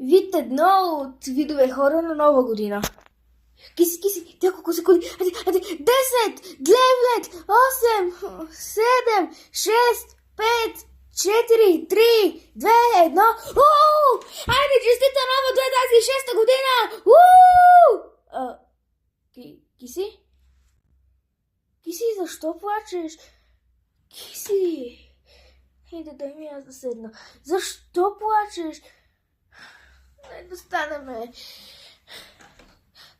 Вид едно от видове хора на Нова година. Киси, няколко секунди. 10, 9, 8, 7, 6, 5, 4, 3, 2, 1. Айде, честита нова 2006 година! Киси? Киси, защо плачеш? Киси! Хайде, дай ми аз да седна. Защо плачеш? Не да станеме.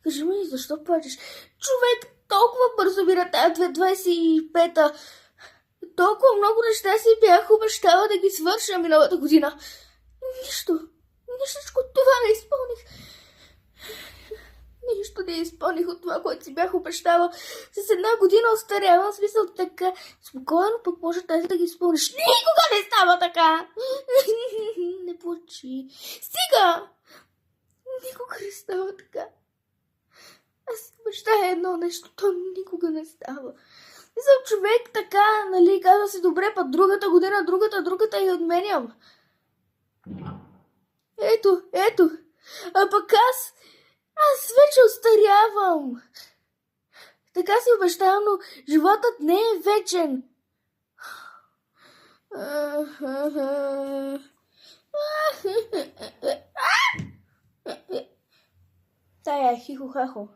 Кажи ми, защо плачеш? Човек толкова бързо мира тази 25-та. Толкова много неща си бях обещала да ги свърша миналата година. Нищичко от това не изпълних. Нищо не изпълних от това, което си бях обещала. С една година остарявам, смисъл така. Спокойно пък може тази да ги изпълниш. Никога не става така. Не плачи. Стига! Никога не става така. Аз си обещая едно нещо, то никога не става. Мисля, човек така, нали, казва си добре, път другата година, другата и отменям. Ето. А пък аз вече остарявам. Така си обещавам, но животът не е вечен. Тая е хихо-хахо.